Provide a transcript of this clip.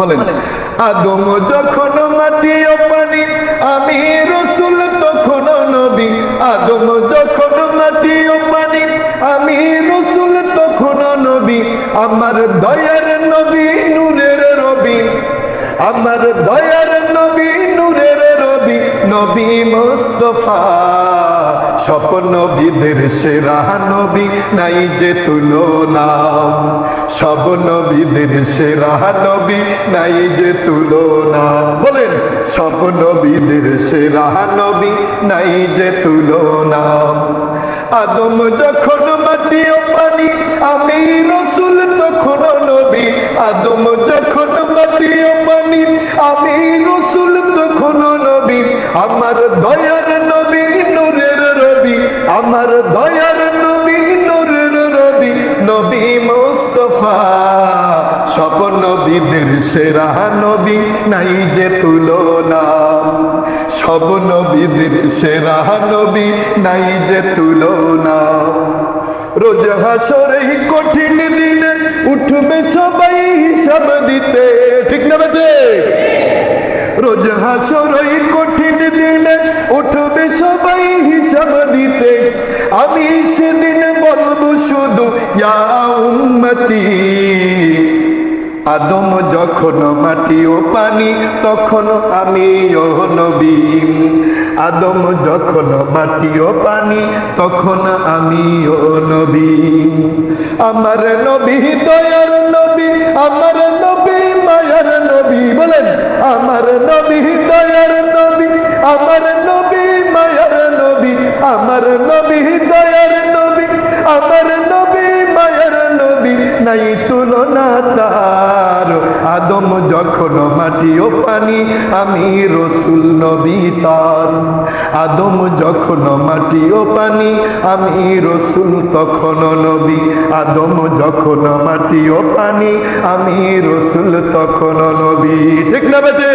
বলেন, আদম যখন মাটি ও পানি, আমি রসুল তখন নবী। আদম যখন মাটি ও পানি, আমি রসুল তখন নবী। আমার দয়ার নবী নূরের রবি, আমার দয়ার নবী নূরের রবি, নবী মুস্তাফা। সব নবীদের সেরা নবী, নাই যে তুলনা। সব নবীদের সেরা নবী, নাই যে তুলনা। বলেন, সব নবীদের সেরা নবী, নাই যে তুলনা। আদম যখন মাটি ও পানি, আমি রসুল তখন নবী। আদম যখন মাটি ও পানি, আমি রসুল তখন নবী। আমার দয়ার নবী নূরের রবি, আমার দয়ার নবী নূরের রবি, নবী মুস্তাফা। সব নবীদের সেরা নবী, নাই যে তুলনা। সব নবীদের সেরা নবী, নাই যে তুলনা। রোজ হাসরে কঠিন দিনে উঠবে সবাই হিসাব দিতে, ঠিক না বেটে? রোজ হাসরে কঠিন দিনে উঠবে সবাই হিসাব দিতে। আমি সেদিন বলবো শুধু ইয়া উম্মতি। আদম যখন মাটি ও পানি, তখন আমি ও নবী। আদম যখন মাটি ও পানি, তখন আমি ও নবী। আমার নবী দয়ার নবী, আমার নবী মায়ার নবী। বলেন, আমার নবী দয়ার নবী, আমার নবী মায়ার নবী। আমার নবী দয়ার নবী, আমার নবী মায়ার নবী, নাই তুলনা তার। আদম যখন মাটি ও পানি, আমি রসুল নবী তার। আদম যখন মাটি ও পানি, আমি রসুল তখন নবী। আদম যখন মাটি ও পানি, আমি রসুল তখন নবী। ঠিক না বেটে?